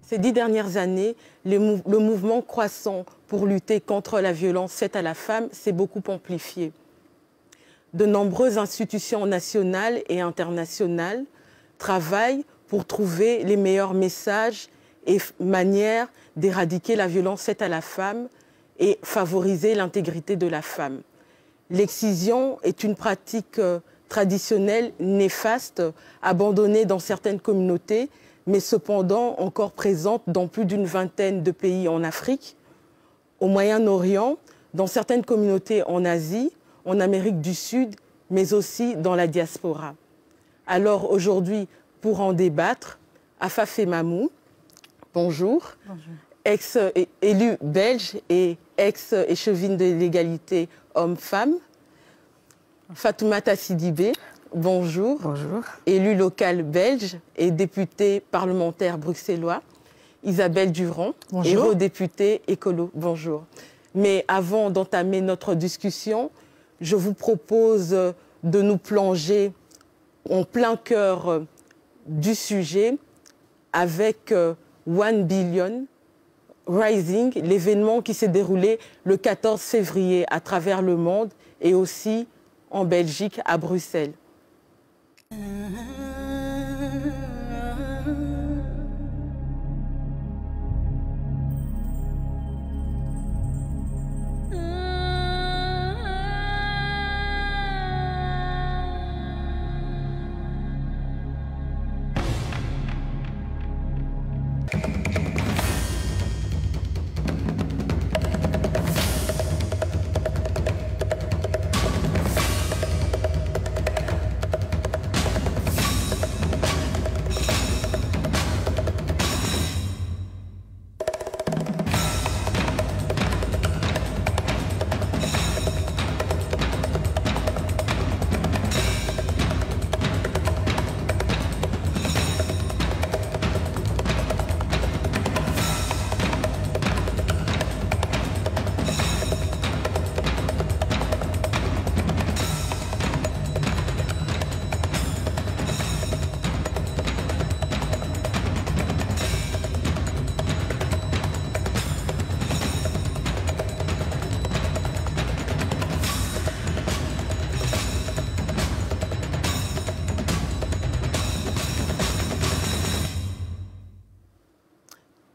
Ces 10 dernières années, le mouvement croissant pour lutter contre la violence faite à la femme s'est beaucoup amplifié. De nombreuses institutions nationales et internationales travaillent pour trouver les meilleurs messages et manières d'éradiquer la violence faite à la femme et favoriser l'intégrité de la femme. L'excision est une pratique traditionnelle néfaste, abandonnée dans certaines communautés, mais cependant encore présente dans plus d'une vingtaine de pays en Afrique, au Moyen-Orient, dans certaines communautés en Asie, en Amérique du Sud, mais aussi dans la diaspora. Alors aujourd'hui, pour en débattre, Afafé Mamou, bonjour. Bonjour. Ex-élu belge et ex-échevine de l'égalité homme-femme. Fatoumata Sidibé, bonjour. Bonjour. Élu local belge et député parlementaire bruxellois. Isabelle Durand, eurodéputée écolo, bonjour. Mais avant d'entamer notre discussion, je vous propose de nous plonger en plein cœur du sujet avec One Billion Rising, l'événement qui s'est déroulé le 14 février à travers le monde et aussi en Belgique, à Bruxelles.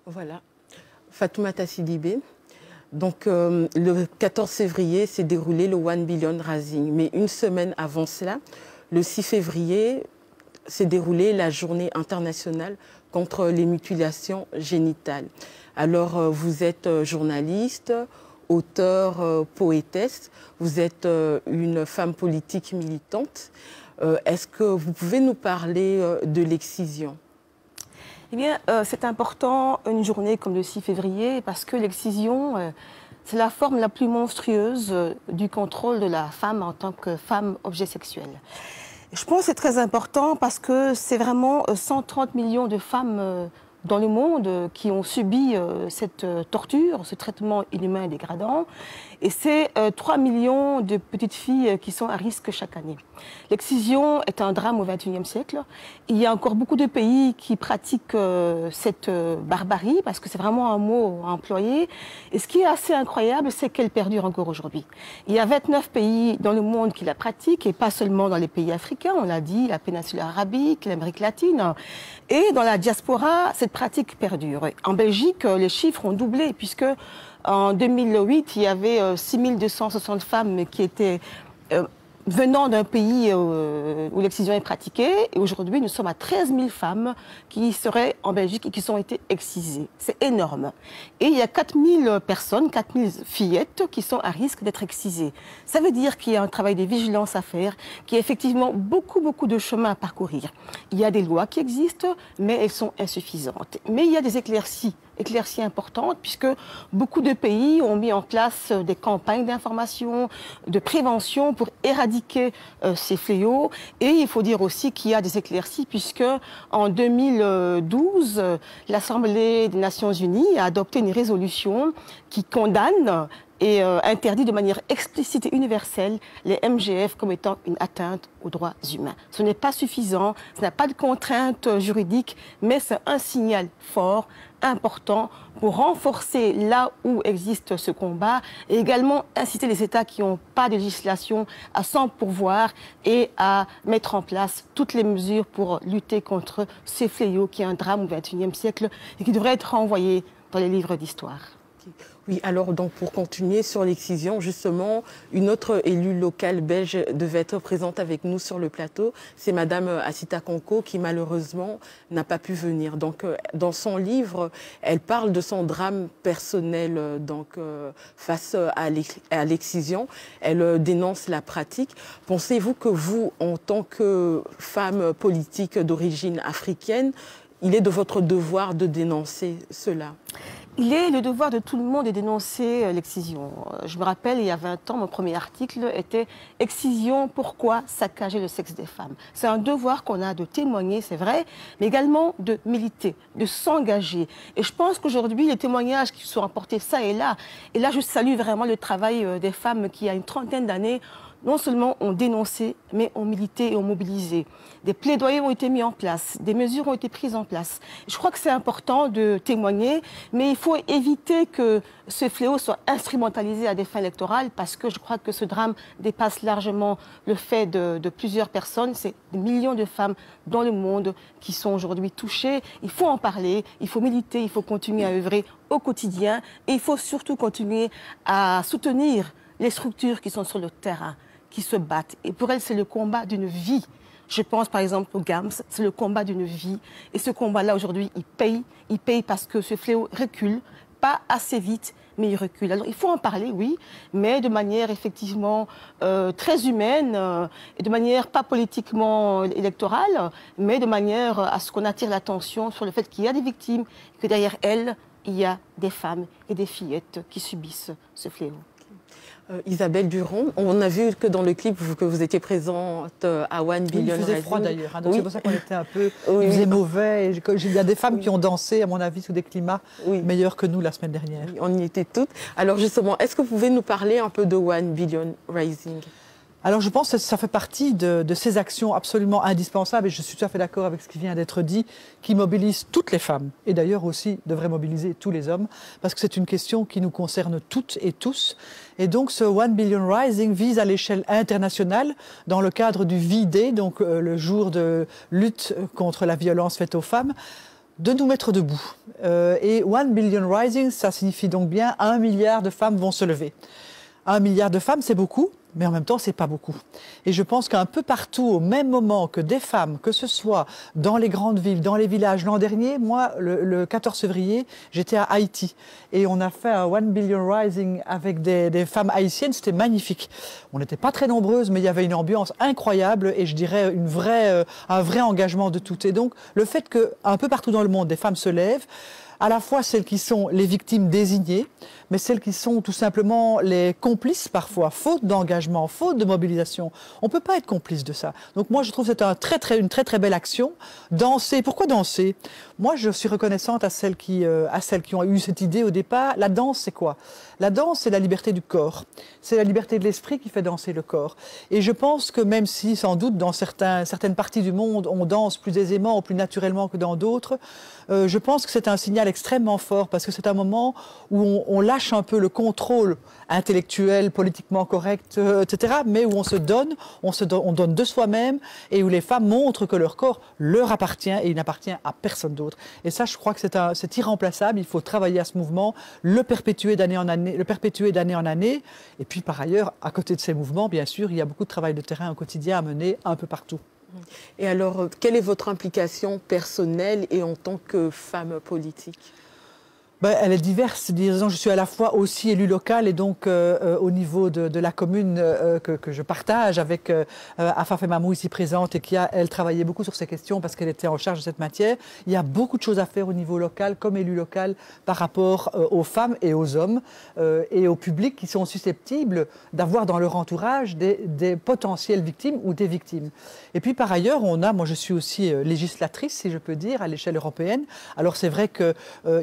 Voilà, Fatoumata Sidibé. Donc, le 14 février s'est déroulé le One Billion Rising. Mais une semaine avant cela, le 6 février, s'est déroulée la journée internationale contre les mutilations génitales. Alors, vous êtes journaliste, auteure, poétesse, vous êtes une femme politique militante. Est-ce que vous pouvez nous parler de l'excision ? Eh bien, c'est important une journée comme le 6 février parce que l'excision, c'est la forme la plus monstrueuse du contrôle de la femme en tant que femme objet sexuel. Je pense que c'est très important parce que c'est vraiment 130 millions de femmes dans le monde qui ont subi cette torture, ce traitement inhumain et dégradant. Et c'est 3 millions de petites filles qui sont à risque chaque année. L'excision est un drame au XXIe siècle. Il y a encore beaucoup de pays qui pratiquent cette barbarie, parce que c'est vraiment un mot à employer. Et ce qui est assez incroyable, c'est qu'elle perdure encore aujourd'hui. Il y a 29 pays dans le monde qui la pratiquent, et pas seulement dans les pays africains, on l'a dit, la péninsule arabique, l'Amérique latine. Et dans la diaspora, cette pratique perdure. En Belgique, les chiffres ont doublé, puisque en 2008, il y avait 6260 femmes qui étaient venant d'un pays où l'excision est pratiquée. Et aujourd'hui, nous sommes à 13 000 femmes qui seraient en Belgique et qui ont été excisées. C'est énorme. Et il y a 4 000 personnes, 4 000 fillettes qui sont à risque d'être excisées. Ça veut dire qu'il y a un travail de vigilance à faire, qu'il y a effectivement beaucoup de chemin à parcourir. Il y a des lois qui existent, mais elles sont insuffisantes. Mais il y a des éclaircies importantes, puisque beaucoup de pays ont mis en place des campagnes d'information, de prévention pour éradiquer ces fléaux. Et il faut dire aussi qu'il y a des éclaircies, puisque en 2012, l'Assemblée des Nations Unies a adopté une résolution qui condamne et interdit de manière explicite et universelle les MGF comme étant une atteinte aux droits humains. Ce n'est pas suffisant, ce n'a pas de contrainte juridique, mais c'est un signal fort, important, pour renforcer là où existe ce combat et également inciter les États qui n'ont pas de législation à s'en pourvoir et à mettre en place toutes les mesures pour lutter contre ce fléau qui est un drame au XXIe siècle et qui devrait être renvoyé dans les livres d'histoire. Oui, alors donc pour continuer sur l'excision, justement, une autre élue locale belge devait être présente avec nous sur le plateau. C'est Madame Assita Konko qui malheureusement n'a pas pu venir. Donc dans son livre, elle parle de son drame personnel face à l'excision. Elle dénonce la pratique. Pensez-vous que vous, en tant que femme politique d'origine africaine, il est de votre devoir de dénoncer cela? Il est le devoir de tout le monde de dénoncer l'excision. Je me rappelle, il y a 20 ans, mon premier article était « Excision, pourquoi saccager le sexe des femmes ?» C'est un devoir qu'on a de témoigner, c'est vrai, mais également de militer, de s'engager. Et je pense qu'aujourd'hui, les témoignages qui sont apportés ça et là je salue vraiment le travail des femmes qui, il y a une trentaine d'années, non seulement ont dénoncé, mais ont milité et ont mobilisé. Des plaidoyers ont été mis en place, des mesures ont été prises en place. Je crois que c'est important de témoigner, mais il faut éviter que ce fléau soit instrumentalisé à des fins électorales, parce que je crois que ce drame dépasse largement le fait de plusieurs personnes. C'est des millions de femmes dans le monde qui sont aujourd'hui touchées. Il faut en parler, il faut militer, il faut continuer à œuvrer au quotidien, et il faut surtout continuer à soutenir les structures qui sont sur le terrain, qui se battent. Et pour elles, c'est le combat d'une vie. Je pense par exemple au GAMS, c'est le combat d'une vie. Et ce combat-là, aujourd'hui, il paye. Il paye parce que ce fléau recule, pas assez vite, mais il recule. Alors il faut en parler, oui, mais de manière effectivement très humaine, et de manière pas politiquement électorale, mais de manière à ce qu'on attire l'attention sur le fait qu'il y a des victimes, que derrière elles, il y a des femmes et des fillettes qui subissent ce fléau. Isabelle Durand, on a vu que dans le clip que vous étiez présente à One Billion Rising. Il faisait froid d'ailleurs, hein, donc oui. c'est pour ça qu'on était un peu, il faisait mauvais. Il y a des femmes qui ont dansé, à mon avis, sous des climats meilleurs que nous la semaine dernière. Oui, on y était toutes. Alors justement, est-ce que vous pouvez nous parler un peu de One Billion Rising ? Alors je pense que ça fait partie de ces actions absolument indispensables, et je suis tout à fait d'accord avec ce qui vient d'être dit, qui mobilisent toutes les femmes, et d'ailleurs aussi devraient mobiliser tous les hommes, parce que c'est une question qui nous concerne toutes et tous. Et donc ce One Billion Rising vise à l'échelle internationale, dans le cadre du V-Day, donc le jour de lutte contre la violence faite aux femmes, de nous mettre debout. Et One Billion Rising, ça signifie donc bien 1 milliard de femmes vont se lever. 1 milliard de femmes, c'est beaucoup, mais en même temps, c'est pas beaucoup. Et je pense qu'un peu partout, au même moment que des femmes, que ce soit dans les grandes villes, dans les villages, l'an dernier, moi, le 14 février, j'étais à Haïti. Et on a fait un One Billion Rising avec des femmes haïtiennes, c'était magnifique. On n'était pas très nombreuses, mais il y avait une ambiance incroyable et je dirais un vrai engagement de toutes. Et donc, le fait qu'un peu partout dans le monde, des femmes se lèvent, à la fois celles qui sont les victimes désignées, mais celles qui sont tout simplement les complices parfois, faute d'engagement, faute de mobilisation. On ne peut pas être complice de ça. Donc moi, je trouve que c'est une très très belle action. Danser, pourquoi danser? Moi, je suis reconnaissante à celles qui ont eu cette idée au départ. La danse, c'est quoi? La danse, c'est la liberté du corps. C'est la liberté de l'esprit qui fait danser le corps. Et je pense que même si, sans doute, dans certaines parties du monde, on danse plus aisément ou plus naturellement que dans d'autres, je pense que c'est un signal extrêmement fort parce que c'est un moment où on lâche un peu le contrôle intellectuel, politiquement correct, etc., mais où on donne de soi-même et où les femmes montrent que leur corps leur appartient et il n'appartient à personne d'autre. Et ça, je crois que c'est irremplaçable. Il faut travailler à ce mouvement, le perpétuer d'année en année. Et puis, par ailleurs, à côté de ces mouvements, bien sûr, il y a beaucoup de travail de terrain au quotidien à mener un peu partout. Et alors, quelle est votre implication personnelle et en tant que femme politique ? Elle est diverse. Disons, je suis à la fois aussi élue locale et donc au niveau de la commune que je partage avec Afa Femamou ici présente et qui elle travaillait beaucoup sur ces questions parce qu'elle était en charge de cette matière. Il y a beaucoup de choses à faire au niveau local comme élu local par rapport aux femmes et aux hommes et au public qui sont susceptibles d'avoir dans leur entourage des potentielles victimes ou des victimes. Et puis par ailleurs, moi je suis aussi législatrice, si je peux dire, à l'échelle européenne. Alors c'est vrai qu'il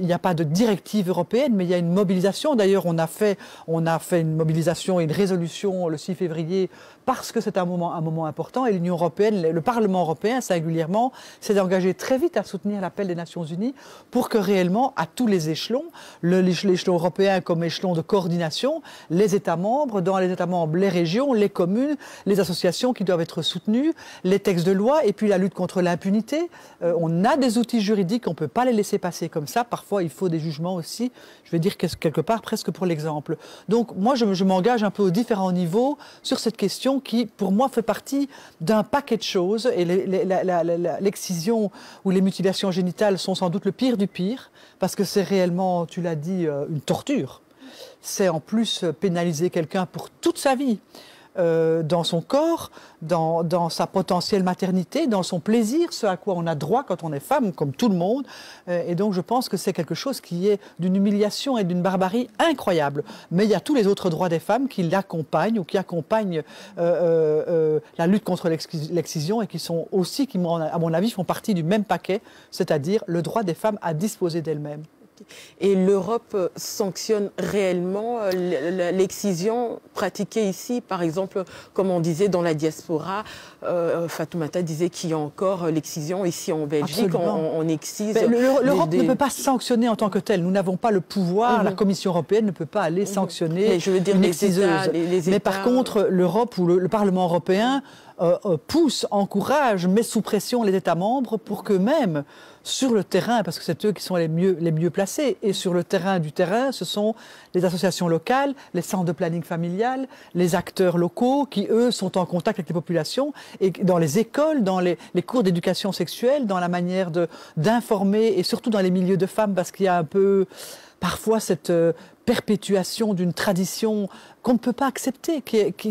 n'y a pas de direction directive européenne, mais il y a une mobilisation. D'ailleurs, on a fait une mobilisation et une résolution le 6 février parce que c'est un moment important. Et l'Union européenne, le Parlement européen singulièrement, s'est engagé très vite à soutenir l'appel des Nations unies pour que réellement, à tous les échelons, l'échelon européen comme échelon de coordination, les États membres, dans les États membres, les régions, les communes, les associations qui doivent être soutenues, les textes de loi et puis la lutte contre l'impunité. On a des outils juridiques, on ne peut pas les laisser passer comme ça. Parfois, il faut des jugements aussi, je vais dire quelque part presque pour l'exemple. Donc moi, je m'engage un peu aux différents niveaux sur cette question qui, pour moi, fait partie d'un paquet de choses. Et l'excision ou les mutilations génitales sont sans doute le pire du pire, parce que c'est réellement, tu l'as dit, une torture. C'est en plus pénaliser quelqu'un pour toute sa vie. Dans son corps, dans sa potentielle maternité, dans son plaisir, ce à quoi on a droit quand on est femme, comme tout le monde. Et donc je pense que c'est quelque chose qui est d'une humiliation et d'une barbarie incroyable. Mais il y a tous les autres droits des femmes qui l'accompagnent ou qui accompagnent la lutte contre l'excision et qui sont aussi, à mon avis, font partie du même paquet, c'est-à-dire le droit des femmes à disposer d'elles-mêmes. Et l'Europe sanctionne réellement l'excision pratiquée ici, par exemple, comme on disait dans la diaspora, Fatoumata disait qu'il y a encore l'excision ici en Belgique, on excise. L'Europe ne peut pas sanctionner en tant que telle, nous n'avons pas le pouvoir, la Commission européenne ne peut pas aller sanctionner une exciseuse. Mais par contre, l'Europe ou le Parlement européen pousse, encourage, met sous pression les États membres pour qu'eux-mêmes, sur le terrain, parce que c'est eux qui sont les mieux placés, et sur le terrain du terrain, ce sont les associations locales, les centres de planning familial, les acteurs locaux qui, eux, sont en contact avec les populations, et dans les écoles, dans les cours d'éducation sexuelle, dans la manière d'informer, et surtout dans les milieux de femmes, parce qu'il y a un peu parfois cette perpétuation d'une tradition qu'on ne peut pas accepter.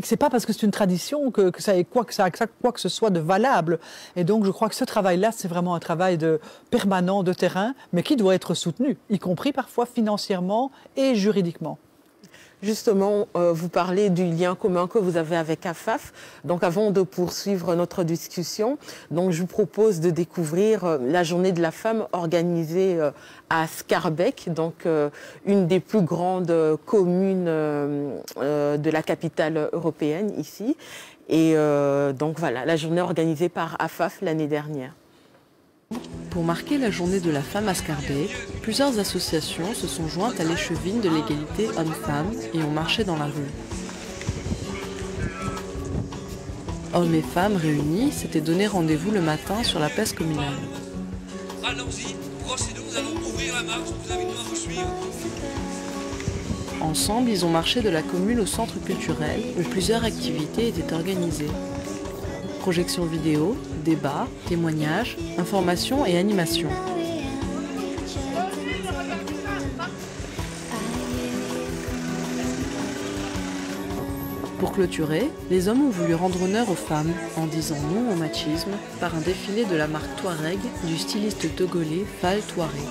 C'est pas parce que c'est une tradition que ça ait quoi que ce soit de valable. Et donc je crois que ce travail-là, c'est vraiment un travail permanent de terrain, mais qui doit être soutenu, y compris parfois financièrement et juridiquement. Justement, vous parlez du lien commun que vous avez avec AFAF. Donc, avant de poursuivre notre discussion, donc, je vous propose de découvrir la journée de la femme organisée à Schaerbeek, donc une des plus grandes communes de la capitale européenne ici. Et donc voilà, la journée organisée par AFAF l'année dernière. Pour marquer la journée de la femme à Schaerbeek, plusieurs associations se sont jointes à l'échevine de l'égalité hommes-femmes et ont marché dans la rue. Hommes et femmes réunis s'étaient donné rendez-vous le matin sur la place communale. Allons-y, procédons, nous allons ouvrir la marche, nous invitons à vous suivre. Ensemble, ils ont marché de la commune au centre culturel où plusieurs activités étaient organisées. Projections vidéo, débats, témoignages, informations et animations. Pour clôturer, les hommes ont voulu rendre honneur aux femmes en disant non au machisme par un défilé de la marque Touareg du styliste togolais Fall Touareg.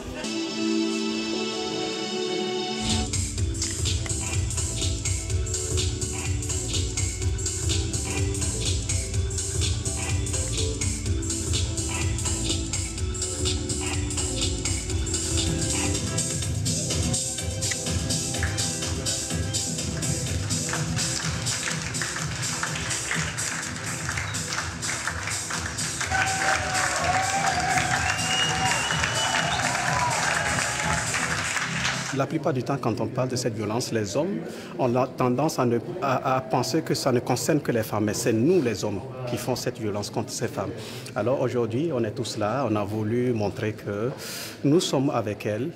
La plupart du temps, quand on parle de cette violence, les hommes ont tendance à penser que ça ne concerne que les femmes. Mais c'est nous, les hommes, qui font cette violence contre ces femmes. Alors aujourd'hui, on est tous là. On a voulu montrer que nous sommes avec elles.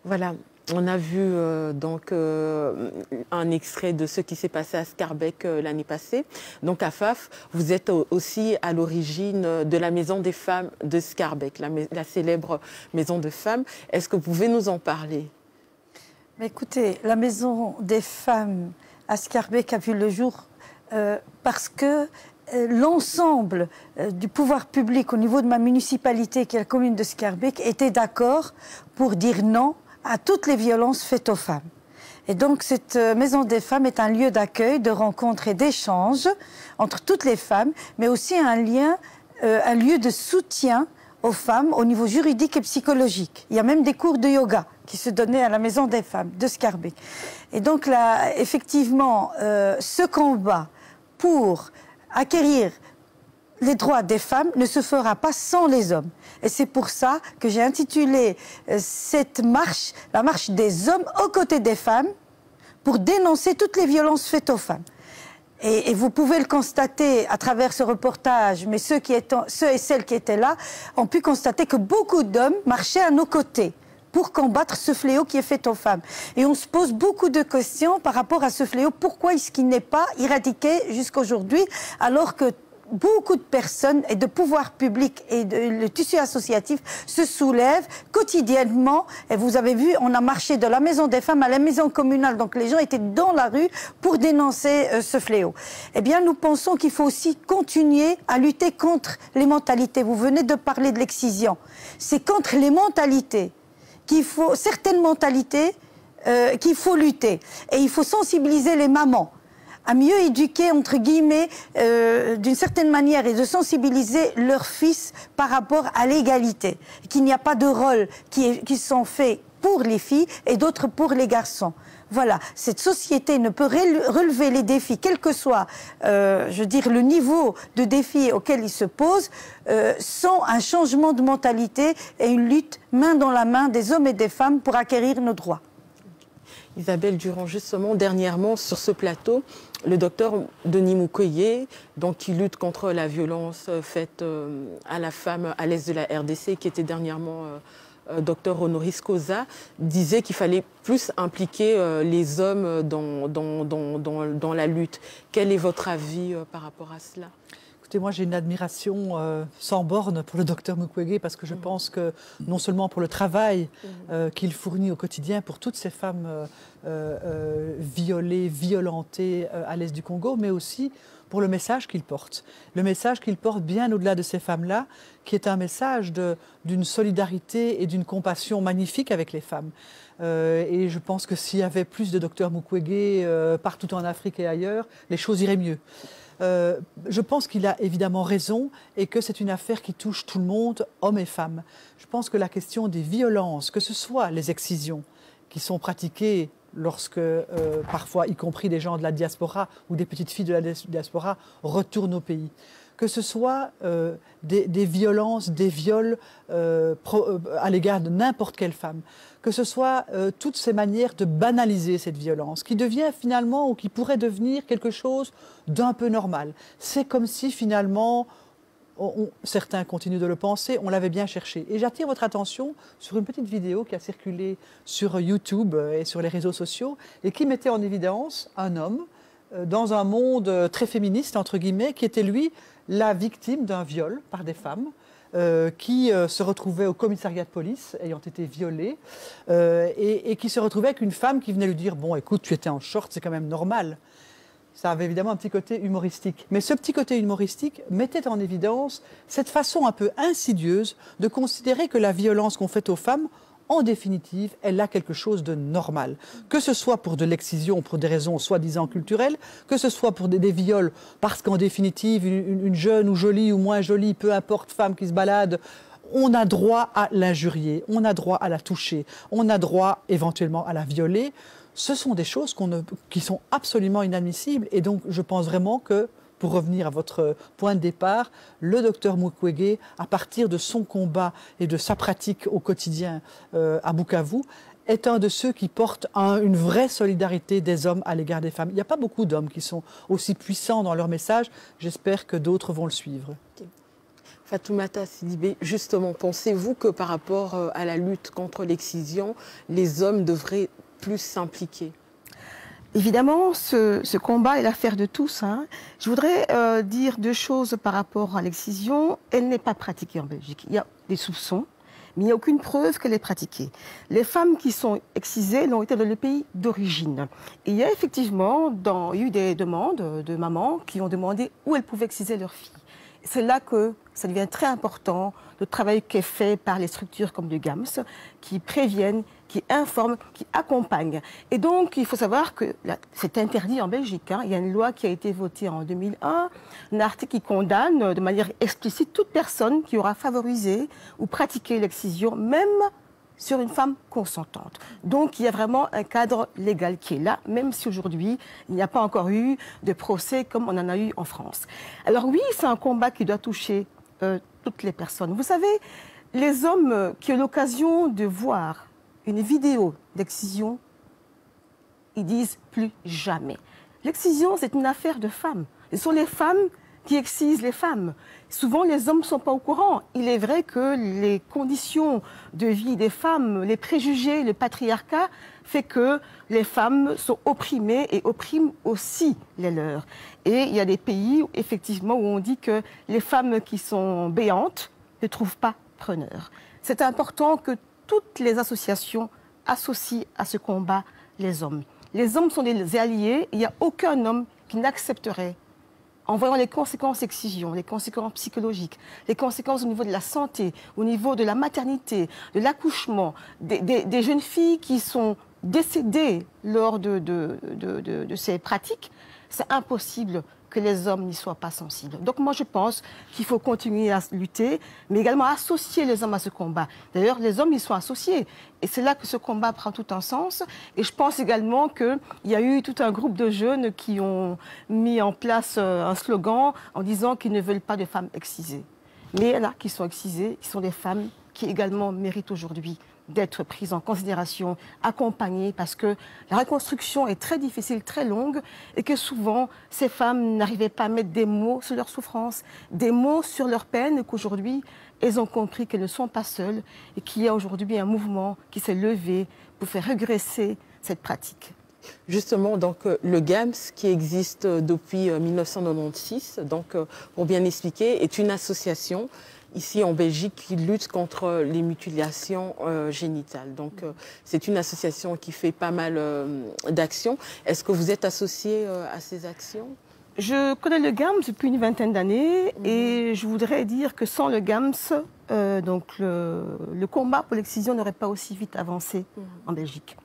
Voilà. On a vu donc un extrait de ce qui s'est passé à Schaerbeek l'année passée. Donc AFAF, vous êtes aussi à l'origine de la Maison des femmes de Schaerbeek, la célèbre Maison de femmes. Est-ce que vous pouvez nous en parler? Écoutez, la Maison des femmes à Schaerbeek a vu le jour parce que l'ensemble du pouvoir public au niveau de ma municipalité, qui est la commune de Schaerbeek, était d'accord pour dire non à toutes les violences faites aux femmes. Et donc cette Maison des femmes est un lieu d'accueil, de rencontre et d'échange entre toutes les femmes, mais aussi un lieu de soutien aux femmes au niveau juridique et psychologique. Il y a même des cours de yoga qui se donnaient à la Maison des femmes de Scarbeck. Et donc là, effectivement, ce combat pour acquérir les droits des femmes ne se fera pas sans les hommes. Et c'est pour ça que j'ai intitulé cette marche, la marche des hommes aux côtés des femmes, pour dénoncer toutes les violences faites aux femmes. Et vous pouvez le constater à travers ce reportage, mais ceux et celles qui étaient là ont pu constater que beaucoup d'hommes marchaient à nos côtés pour combattre ce fléau qui est fait aux femmes. Et on se pose beaucoup de questions par rapport à ce fléau. Pourquoi est-ce qu'il n'est pas éradiqué jusqu'aujourd'hui, alors que beaucoup de personnes et de pouvoirs publics et le tissu associatif se soulèvent quotidiennement. Et vous avez vu, on a marché de la Maison des femmes à la maison communale. Donc les gens étaient dans la rue pour dénoncer ce fléau. Eh bien, nous pensons qu'il faut aussi continuer à lutter contre les mentalités. Vous venez de parler de l'excision. C'est contre les mentalités certaines mentalités qu'il faut lutter. Et il faut sensibiliser les mamans à mieux éduquer, entre guillemets, d'une certaine manière, et de sensibiliser leurs fils par rapport à l'égalité. Qu'il n'y a pas de rôles qui sont faits pour les filles et d'autres pour les garçons. Voilà, cette société ne peut relever les défis, quel que soit, je veux dire, le niveau de défi auquel ils se posent, sans un changement de mentalité et une lutte main dans la main des hommes et des femmes pour acquérir nos droits. Isabelle Durand, justement, dernièrement, sur ce plateau, le docteur Denis Mukwege, qui lutte contre la violence faite à la femme à l'est de la RDC, qui était dernièrement docteur honoris causa, disait qu'il fallait plus impliquer les hommes dans la lutte. Quel est votre avis par rapport à cela ? Écoutez, moi j'ai une admiration sans borne pour le docteur Mukwege, parce que je pense que non seulement pour le travail qu'il fournit au quotidien pour toutes ces femmes violées, violentées à l'est du Congo, mais aussi pour le message qu'il porte. Le message qu'il porte bien au-delà de ces femmes-là, qui est un message d'une solidarité et d'une compassion magnifique avec les femmes. Et je pense que s'il y avait plus de docteurs Mukwege partout en Afrique et ailleurs, les choses iraient mieux. Je pense qu'il a évidemment raison et que c'est une affaire qui touche tout le monde, hommes et femmes. Je pense que la question des violences, que ce soit les excisions qui sont pratiquées lorsque, parfois, y compris des gens de la diaspora ou des petites filles de la diaspora retournent au pays, que ce soit des violences, des viols à l'égard de n'importe quelle femme, que ce soit toutes ces manières de banaliser cette violence, qui devient finalement, ou qui pourrait devenir quelque chose d'un peu normal. C'est comme si finalement, certains continuent de le penser, on l'avait bien cherché. Et j'attire votre attention sur une petite vidéo qui a circulé sur YouTube et sur les réseaux sociaux, et qui mettait en évidence un homme dans un monde très féministe, entre guillemets, qui était lui la victime d'un viol par des femmes, qui se retrouvait au commissariat de police, ayant été violée, et qui se retrouvait avec une femme qui venait lui dire « Bon, écoute, tu étais en short, c'est quand même normal ». Ça avait évidemment un petit côté humoristique. Mais ce petit côté humoristique mettait en évidence cette façon un peu insidieuse de considérer que la violence qu'on fait aux femmes, en définitive, elle a quelque chose de normal. Que ce soit pour de l'excision, pour des raisons soi-disant culturelles, que ce soit pour des viols, parce qu'en définitive, une jeune ou jolie ou moins jolie, peu importe, femme qui se balade, on a droit à l'injurier, on a droit à la toucher, on a droit éventuellement à la violer. Ce sont des choses qui sont absolument inadmissibles. Et donc, je pense vraiment que, pour revenir à votre point de départ, le docteur Mukwege, à partir de son combat et de sa pratique au quotidien à Bukavu, est un de ceux qui portent une vraie solidarité des hommes à l'égard des femmes. Il n'y a pas beaucoup d'hommes qui sont aussi puissants dans leur message. J'espère que d'autres vont le suivre. Okay. Fatoumata Sidibé, justement, pensez-vous que par rapport à la lutte contre l'excision, les hommes devraient plus s'impliquer? Évidemment, ce combat est l'affaire de tous. Hein. Je voudrais dire deux choses par rapport à l'excision. Elle n'est pas pratiquée en Belgique. Il y a des soupçons, mais il n'y a aucune preuve qu'elle est pratiquée. Les femmes qui sont excisées l'ont été dans le pays d'origine. Et il y a effectivement eu des demandes de mamans qui ont demandé où elles pouvaient exciser leurs filles. c'est là que ça devient très important, le travail qui est fait par les structures comme le GAMS, qui préviennent, qui informent, qui accompagnent. Et donc, il faut savoir que c'est interdit en Belgique. Hein. Il y a une loi qui a été votée en 2001, un article qui condamne de manière explicite toute personne qui aura favorisé ou pratiqué l'excision, même sur une femme consentante. Donc, il y a vraiment un cadre légal qui est là, même si aujourd'hui, il n'y a pas encore eu de procès comme on en a eu en France. Alors oui, c'est un combat qui doit toucher toutes les personnes. Vous savez, les hommes qui ont l'occasion de voir une vidéo d'excision, ils disent plus jamais. L'excision, c'est une affaire de femmes. Ce sont les femmes qui excisent les femmes. Souvent, les hommes ne sont pas au courant. Il est vrai que les conditions de vie des femmes, les préjugés, le patriarcat fait que les femmes sont opprimées et oppriment aussi les leurs. Et il y a des pays, effectivement, où on dit que les femmes qui sont béantes ne trouvent pas preneur. C'est important que toutes les associations associent à ce combat les hommes. Les hommes sont des alliés. Il n'y a aucun homme qui n'accepterait, en voyant les conséquences d'excision, les conséquences psychologiques, les conséquences au niveau de la santé, au niveau de la maternité, de l'accouchement, des jeunes filles qui sont décédées lors de ces pratiques, c'est impossible que les hommes n'y soient pas sensibles. Donc moi je pense qu'il faut continuer à lutter, mais également associer les hommes à ce combat. D'ailleurs, les hommes y sont associés. Et c'est là que ce combat prend tout un sens. Et je pense également qu'il y a eu tout un groupe de jeunes qui ont mis en place un slogan en disant qu'ils ne veulent pas de femmes excisées. Mais il y en a qui sont excisées, qui sont des femmes qui également méritent aujourd'hui d'être prises en considération, accompagnées, parce que la reconstruction est très difficile, très longue, et que souvent, ces femmes n'arrivaient pas à mettre des mots sur leur souffrance, des mots sur leur peine, et qu'aujourd'hui, elles ont compris qu'elles ne sont pas seules, et qu'il y a aujourd'hui un mouvement qui s'est levé pour faire régresser cette pratique. Justement, donc, le GAMS, qui existe depuis 1996, donc, pour bien expliquer, est une association ici en Belgique qui lutte contre les mutilations génitales. Donc, c'est une association qui fait pas mal d'actions. Est-ce que vous êtes associé à ces actions? Je connais le GAMS depuis une vingtaine d'années et je voudrais dire que sans le GAMS, donc le combat pour l'excision n'aurait pas aussi vite avancé en Belgique.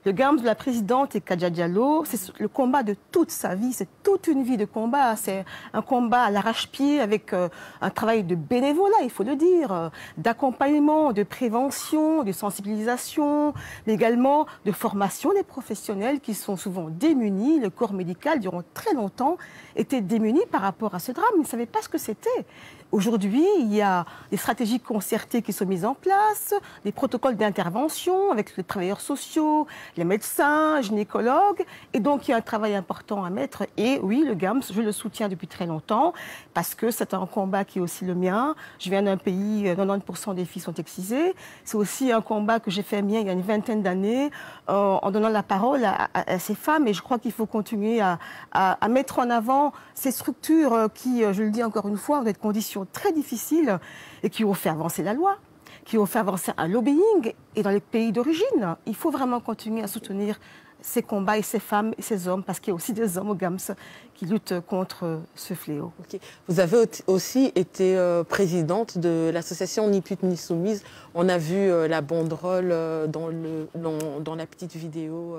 Le GAMS de la présidente et Kadja Diallo, c'est le combat de toute sa vie, c'est toute une vie de combat. C'est un combat à l'arrache-pied avec un travail de bénévolat, il faut le dire, d'accompagnement, de prévention, de sensibilisation, mais également de formation des professionnels qui sont souvent démunis. Le corps médical, durant très longtemps, était démuni par rapport à ce drame. Ils ne savaient pas ce que c'était. Aujourd'hui, il y a des stratégies concertées qui sont mises en place, des protocoles d'intervention avec les travailleurs sociaux, les médecins, gynécologues. Et donc, il y a un travail important à mettre. Et oui, le GAMS, je le soutiens depuis très longtemps parce que c'est un combat qui est aussi le mien. Je viens d'un pays, 90% des filles sont excisées. C'est aussi un combat que j'ai fait mien il y a une vingtaine d'années en donnant la parole à ces femmes. Et je crois qu'il faut continuer à mettre en avant ces structures qui, je le dis encore une fois, ont des conditions très difficiles et qui ont fait avancer la loi, qui ont fait avancer un lobbying. Et dans les pays d'origine, il faut vraiment continuer à soutenir ces combats et ces femmes et ces hommes, parce qu'il y a aussi des hommes au GAMS qui luttent contre ce fléau. Okay. Vous avez aussi été présidente de l'association Ni pute ni soumise. On a vu la banderole dans la petite vidéo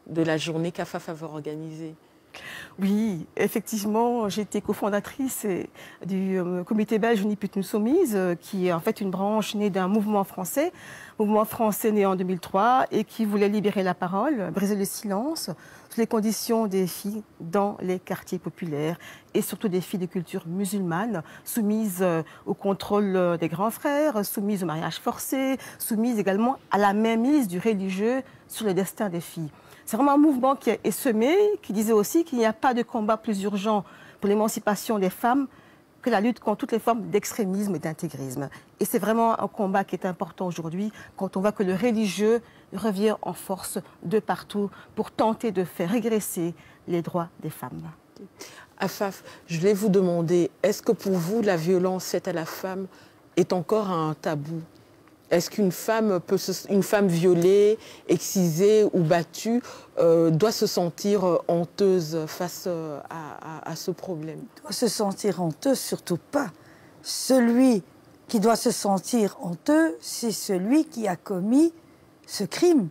de la journée qu'AFAF avait organisée. Oui, effectivement, j'ai été cofondatrice du comité belge Ni pute ni soumise, qui est en fait une branche née d'un mouvement français né en 2003 et qui voulait libérer la parole, briser le silence sur les conditions des filles dans les quartiers populaires et surtout des filles de culture musulmane, soumises au contrôle des grands frères, soumises au mariage forcé, soumises également à la mainmise du religieux sur le destin des filles. C'est vraiment un mouvement qui est semé, qui disait aussi qu'il n'y a pas de combat plus urgent pour l'émancipation des femmes que la lutte contre toutes les formes d'extrémisme et d'intégrisme. Et c'est vraiment un combat qui est important aujourd'hui quand on voit que le religieux revient en force de partout pour tenter de faire régresser les droits des femmes. Afaf, je voulais vous demander, est-ce que pour vous la violence faite à la femme est encore un tabou? Est-ce qu'une femme, une femme violée, excisée ou battue doit se sentir honteuse face à ce problème? Doit se sentir honteuse, surtout pas. Celui qui doit se sentir honteux, c'est celui qui a commis ce crime.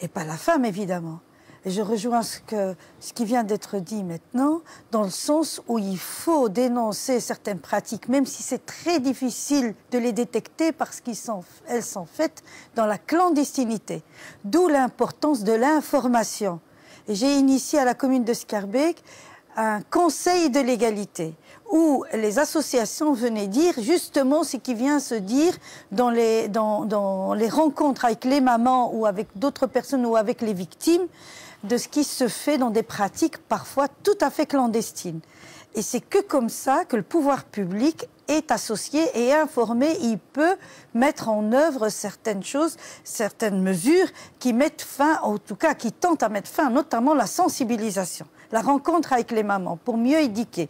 Et pas la femme, évidemment. Et je rejoins ce qui vient d'être dit maintenant, dans le sens où il faut dénoncer certaines pratiques, même si c'est très difficile de les détecter parce qu'elles sont faites dans la clandestinité. D'où l'importance de l'information. Et j'ai initié à la commune de Schaerbeek un conseil de l'égalité, où les associations venaient dire justement ce qui vient se dire dans les rencontres avec les mamans ou avec d'autres personnes ou avec les victimes, de ce qui se fait dans des pratiques parfois tout à fait clandestines. Et c'est que comme ça que le pouvoir public est associé et informé. Il peut mettre en œuvre certaines choses, certaines mesures qui mettent fin, en tout cas qui tentent à mettre fin, notamment la sensibilisation, la rencontre avec les mamans pour mieux éduquer.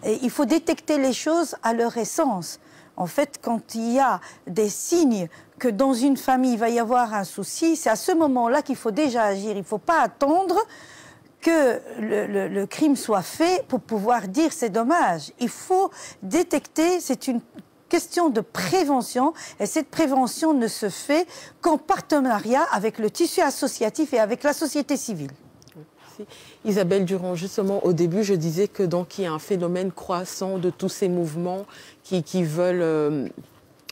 Et il faut détecter les choses à leur essence. En fait, quand il y a des signes que dans une famille, il va y avoir un souci, c'est à ce moment-là qu'il faut déjà agir. Il ne faut pas attendre que le crime soit fait pour pouvoir dire c'est dommage. Il faut détecter, c'est une question de prévention, et cette prévention ne se fait qu'en partenariat avec le tissu associatif et avec la société civile. Merci. Isabelle Durand, justement, au début, je disais que donc il y a un phénomène croissant de tous ces mouvements qui veulent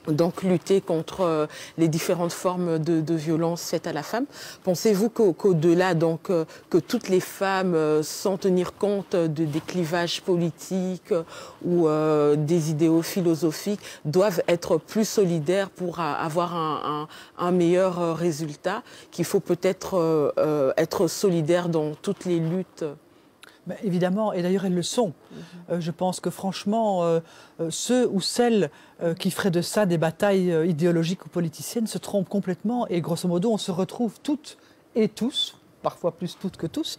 donc lutter contre les différentes formes de violence faites à la femme. Pensez-vous qu'au-delà, donc, que toutes les femmes, sans tenir compte des clivages politiques ou des idéaux philosophiques, doivent être plus solidaires pour avoir un meilleur résultat, qu'il faut peut-être être solidaire dans toutes les luttes? Ben, évidemment, et d'ailleurs elles le sont. Je pense que franchement, ceux ou celles qui feraient de ça des batailles idéologiques ou politiciennes se trompent complètement. Et grosso modo, on se retrouve toutes et tous, parfois plus toutes que tous,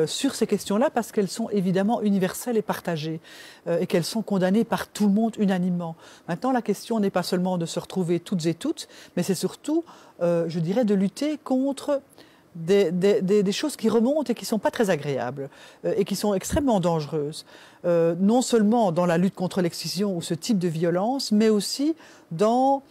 sur ces questions-là parce qu'elles sont évidemment universelles et partagées et qu'elles sont condamnées par tout le monde unanimement. Maintenant, la question n'est pas seulement de se retrouver toutes et toutes, mais c'est surtout, je dirais, de lutter contre des choses qui remontent et qui ne sont pas très agréables et qui sont extrêmement dangereuses. Non seulement dans la lutte contre l'excision ou ce type de violence, mais aussi dans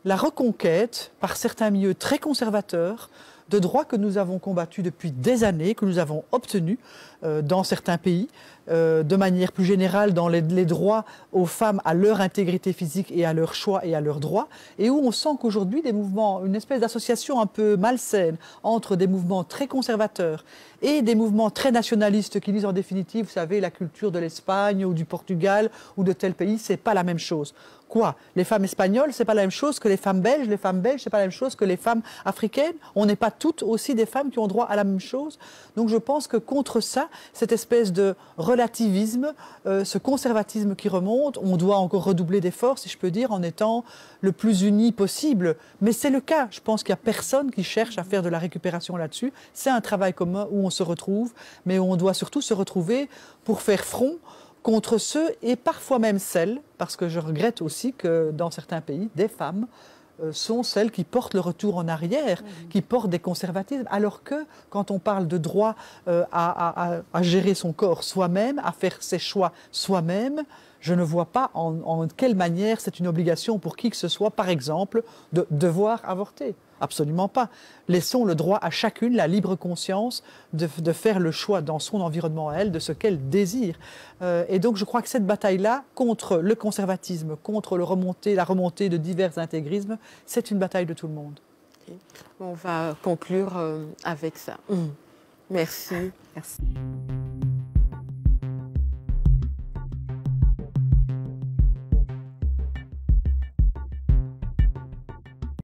la reconquête par certains milieux très conservateurs de droits que nous avons combattus depuis des années, que nous avons obtenus dans certains pays, de manière plus générale dans les droits aux femmes à leur intégrité physique et à leur choix et à leurs droits, et où on sent qu'aujourd'hui des mouvements, une espèce d'association un peu malsaine entre des mouvements très conservateurs et des mouvements très nationalistes qui disent en définitive, vous savez, la culture de l'Espagne ou du Portugal ou de tel pays, c'est pas la même chose. Quoi? Les femmes espagnoles, c'est pas la même chose que les femmes belges, c'est pas la même chose que les femmes africaines. On n'est pas toutes aussi des femmes qui ont droit à la même chose. Donc je pense que contre ça, cette espèce de relativisme, ce conservatisme qui remonte, on doit encore redoubler d'efforts, si je peux dire, en étant le plus unis possible. Mais c'est le cas. Je pense qu'il n'y a personne qui cherche à faire de la récupération là-dessus. C'est un travail commun où on se retrouve, mais où on doit surtout se retrouver pour faire front contre ceux, et parfois même celles, parce que je regrette aussi que dans certains pays, des femmes sont celles qui portent le retour en arrière, qui portent des conservatismes, alors que quand on parle de droit à gérer son corps soi-même, à faire ses choix soi-même, je ne vois pas en quelle manière c'est une obligation pour qui que ce soit, par exemple, de devoir avorter. Absolument pas. Laissons le droit à chacune, la libre conscience, de faire le choix dans son environnement à elle, de ce qu'elle désire. Et donc je crois que cette bataille-là, contre le conservatisme, contre la remontée de divers intégrismes, c'est une bataille de tout le monde. Okay. On va conclure avec ça. Merci. Merci.